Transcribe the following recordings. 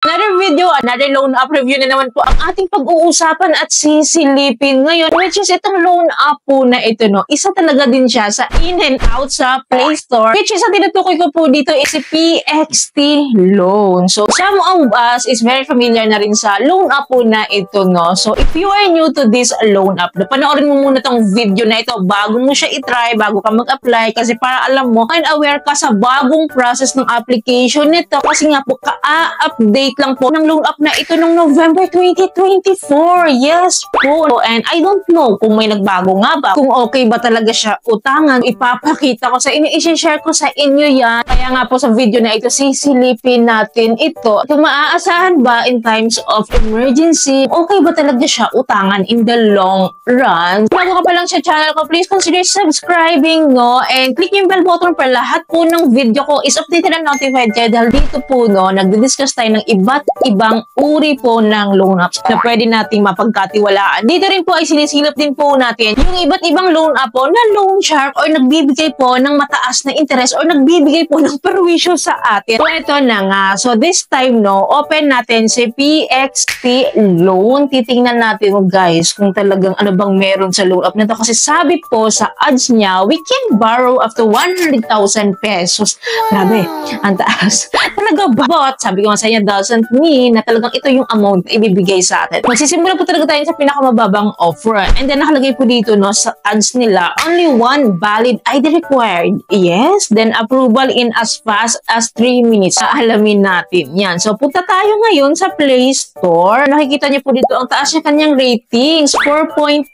Another video, another loan up review na naman po ang ating pag-uusapan at sisilipin ngayon, which is itong loan up po na ito, no? Isa talaga din siya sa in and out sa Play Store, which is ang tinutukoy ko po dito is si PXT Loan. So, some of us is very familiar na rin sa loan up po na ito, no? So, if you are new to this loan up, panoorin mo muna tong video na ito bago mo siya itry, bago ka mag-apply, kasi para alam mo and aware ka sa bagong process ng application nito, kasi nga po ka-update lang po ng loan up na ito noong November 2024. Yes po. And I don't know kung may nagbago nga ba, kung okay ba talaga siya utangan. Ipapakita ko sa inyo, i-share ko sa inyo yan. Kaya nga po sa video na ito, sisilipin natin ito. Kung maaasahan ba in times of emergency, okay ba talaga siya utangan in the long run? Bago ka pa lang sa channel ko, please consider subscribing, no? And click yung bell button para lahat po ng video ko is updated and notified kayo. Dahil dito po, no, nagdi-discuss tayo ng iba't ibang uri po ng loan ups na pwede nating mapagkatiwalaan. Dito rin po ay sinisilip din po natin yung iba't ibang loan up po na loan shark or nagbibigay po ng mataas na interest or nagbibigay po ng perwisyo sa atin. So, ito na nga. So, this time, no, open natin si PXT Loan. Titingnan natin, guys, kung talagang ano bang meron sa loan up na to. Kasi sabi po sa ads niya, we can borrow up to 100,000 pesos. Grabe, ang taas. Talaga ba? But, sabi ko nga sa inyo, doesn't mean na talagang ito yung amount na ibibigay sa atin. Magsisimula po talaga tayo sa pinakamababang offer. And then nakalagay po dito, no, sa ads nila, only one valid ID required. Yes, then approval in as fast as 3 minutes. Alamin natin yan. So punta tayo ngayon sa Play Store. Nakikita niyo po dito, ang taas niya kanyang ratings, 4.8.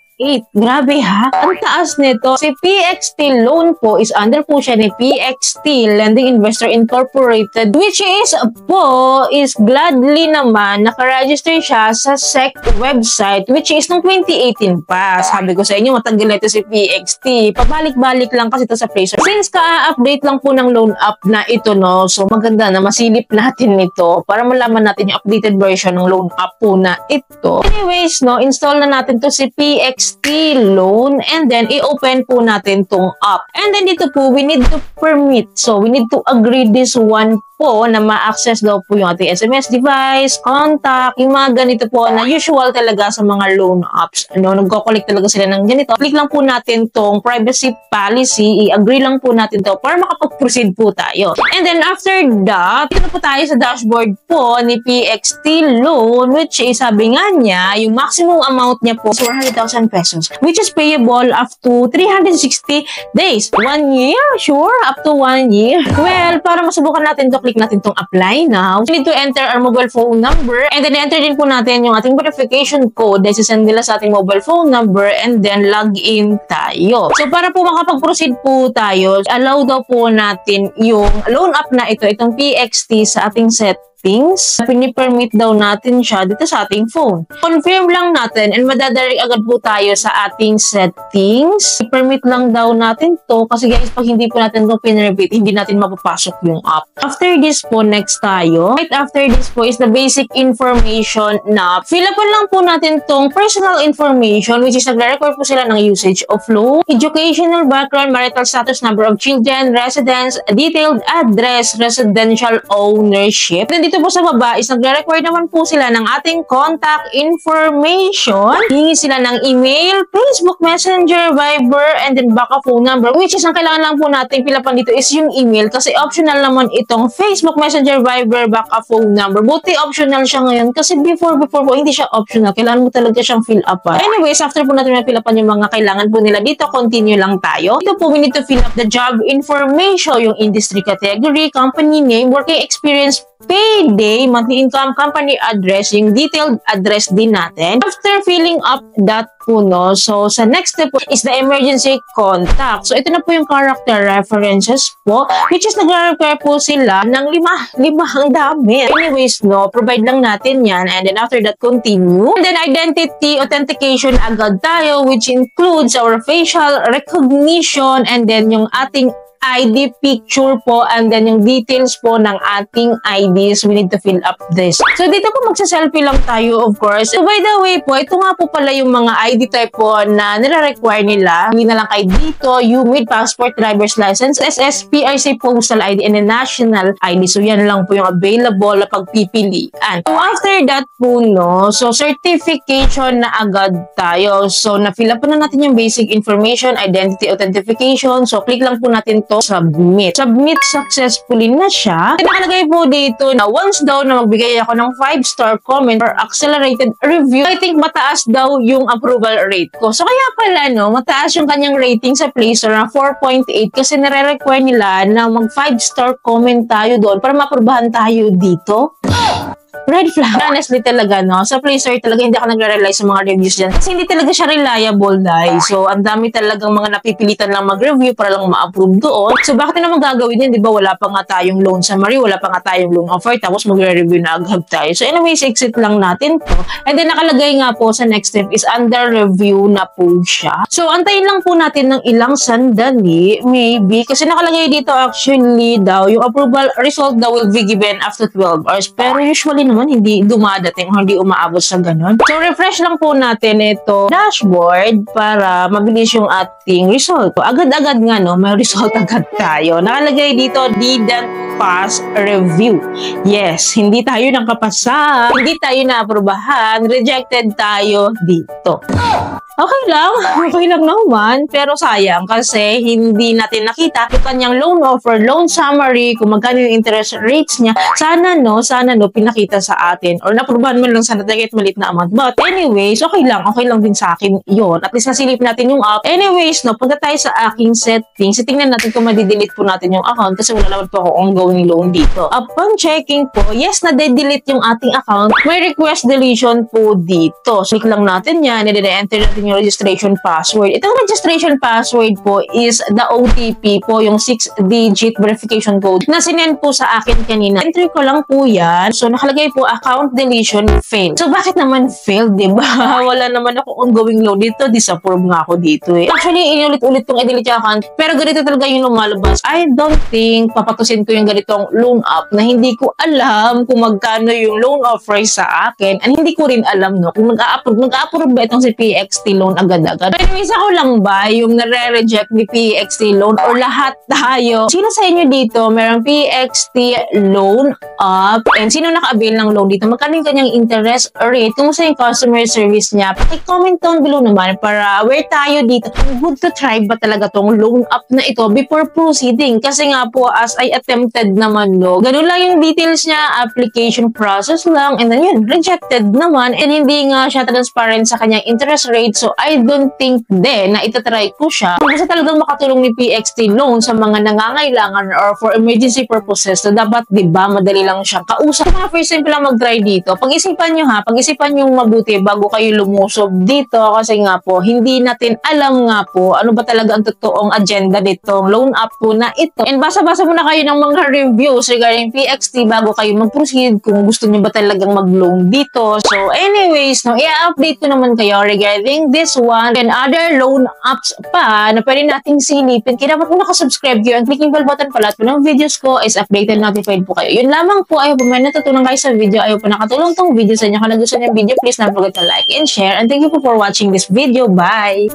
Grabe ha? Ang taas nito. Si PXT Loan po is under po siya ni PXT Lending Investor Incorporated, which is po is gladly naman nakaregister siya sa SEC website, which is noong 2018 pa. Sabi ko sa inyo, matagal na ito si PXT. Pabalik-balik lang kasi ito sa Play Store. Since ka-update lang po ng loan up na ito, no, so maganda na masilip natin ito para malaman natin yung updated version ng loan up po na ito. Anyways, no, install na natin to si PXT Loan and then i-open po natin tong app. And then dito po, we need to permit. So, we need to agree this one po na ma-access daw po yung ating SMS device, contact, yung mga ganito po na usual talaga sa mga loan apps. Ano, nagko-collect talaga sila ng ganito. Click lang po natin tong privacy policy, i-agree lang po natin to para makapag-proceed po tayo. And then after that, dito po tayo sa dashboard po ni PXT Loan, which is sabi nga niya, yung maximum amount niya po is 100,000 pesos, which is payable up to 360 days. 1 year? Sure? Up to 1 year? Well, para masubukan natin to, click natin tong apply now. We need to enter our mobile phone number and then enter din po natin yung ating verification code na isasend nila sa ating mobile phone number and then log in tayo. So para po makapag-proceed po tayo, allow daw po natin yung loan up na ito, itong PXT sa ating settings. Pini-permit daw natin siya dito sa ating phone. Confirm lang natin and madadirect agad po tayo sa ating settings. I-permit lang daw natin to kasi guys, pag hindi po natin ito pin-repeat, hindi natin mapapasok yung app. After this po, next tayo. Right after this po is the basic information na fill up lang po natin tong personal information, which is nagre-record po sila ng usage of loan, educational background, marital status, number of children, residence, detailed address, residential ownership. Then dito po sa baba is nagre-require naman po sila ng ating contact information. Hingi sila ng email, Facebook Messenger, Viber, and then backup phone number, which is ang kailangan lang po natin pilapan dito is yung email kasi optional naman itong Facebook Messenger, Viber, backup phone number. Buti optional siya ngayon kasi before po hindi siya optional. Kailangan mo talaga siyang fill up. Anyways, after po natin na-fill-upan yung mga kailangan po nila dito, continue lang tayo. Dito po we need to fill up the job information, yung industry category, company name, working experience, payday, monthly income, company address, yung detailed address din natin. After filling up that po, no, so sa next step po is the emergency contact. So ito na po yung character references po, which is nag-require po sila ng lima ang dami. Anyways, no, provide lang natin yan and then after that continue. And then identity authentication agad tayo, which includes our facial recognition and then yung ating ID picture po and then yung details po ng ating IDs. We need to fill up this. So dito po magsa-selfie lang tayo, of course. So by the way po, ito nga po pala yung mga ID type po na nire-require nila. Hindi na lang kayo dito, UMID, passport, driver's license, SSPIC, postal ID, and a national ID. So yan lang po yung available na pagpipilian. So after that po, no, so certification na agad tayo. So na-fill up po na natin yung basic information, identity authentication. So click lang po natin to submit. Submit successfully na siya. Nakalagay po dito na once daw na magbigay ako ng 5-star comment or accelerated review, I think mataas daw yung approval rate ko. So kaya pala, no, mataas yung kanyang rating sa Play Store na 4.8 kasi nare-require nila na mag 5-star comment tayo doon para maprubahan tayo dito. Red flag. Honestly talaga, no? Sa Play Store talaga hindi ako nagre-rely sa mga reviews dyan. Kasi hindi talaga siya reliable, dahil. So, ang dami talagang mga napipilitan lang mag-review para lang ma-approve doon. So, bakit naman gagawin yun? Di ba? Wala pa nga tayong loan summary, wala pa nga tayong loan offer, tapos magre-review na agad tayo. So, anyways, exit lang natin to. And then, nakalagay nga po sa next step is under review na po siya. So, antayin lang po natin ng ilang sandali, maybe. Kasi nakalagay dito actually daw, yung approval result daw will be given after 12 hours. Pero usually naman, hindi dumadating o hindi umaabot sa ganun. So, refresh lang po natin ito dashboard para mabilis yung ating result. Agad-agad nga, no? May result agad tayo. Nakalagay dito, didn't pass review. Yes, hindi tayo nakapasa. Hindi tayo naaprubahan. Rejected tayo dito. Okay lang naman, pero sayang kasi hindi natin nakita yung kanyang loan offer, loan summary, kung magkano yung interest rates niya. Sana no, pinakita sa atin or naprubahan mo lang sana kahit maliit na amount. But anyways, okay lang din sa akin yun. At least nasilip natin yung app. Anyways, no, punta tayo sa aking settings. Tingnan natin kung madidelete po natin yung account kasi wala naman po ako ongoing loan dito. Upon checking po, yes, na-delete yung ating account. May request deletion po dito. So, click lang natin yan, and then enter natin yung registration password. Itong registration password po is the OTP po, yung 6-digit verification code na sinend po sa akin kanina. Entry ko lang po yan. So, nakalagay po, account deletion failed. So, bakit naman failed, diba? Wala naman ako ongoing loan dito. Disapprove nga ako dito eh. Actually, inulit-ulit kong i-delete yung account. Pero ganito talaga yung lumalabas. I don't think papatusin ko yung ganitong loan app na hindi ko alam kung magkano yung loan offer sa akin. And hindi ko rin alam, no, kung mag-a-approve ba itong si PXT loan agad-agad. Pero ako lang ba yung nare-reject ni PXT loan or lahat tayo? Sino sa inyo dito merong PXT loan up? And sino naka-avail ng loan dito? Magkano yung kanyang interest rate? Kumusta yung customer service niya? Paki-comment down below naman para aware tayo dito. Good to try ba talaga tong loan up na ito before proceeding? Kasi nga po, as I attempted naman, no, ganun lang yung details niya, application process lang, and then yun, rejected naman, and hindi nga siya transparent sa kanyang interest rate. So, I don't think din na itatry ko siya. Kung gusto talagang makatulong ni PXT loan sa mga nangangailangan or for emergency purposes, so dapat, diba, madali lang siya kausap. Kung mga first time lang mag-try dito, pag-isipan nyo ha, pag-isipan nyo mabuti bago kayo lumusob dito kasi nga po, hindi natin alam nga po ano ba talaga ang totoong agenda nitong loan app po na ito. And basa-basa muna kayo ng mga reviews regarding PXT bago kayo mag-proceed kung gusto nyo ba talagang mag-loan dito. So anyways, no, i-update ko naman kayo regarding this one and other loan apps pa na pwede nating silipin. Kaya dapat po nakasubscribe kayo and clicking bell button pala at po ng videos ko is updated notified po kayo. Yun lamang po. Ayaw po may natutunan kayo sa video. Ayaw po nakatulong tong video sa inyo. Kung nagustuhan yung video, please don't forget to like and share. And thank you po for watching this video. Bye!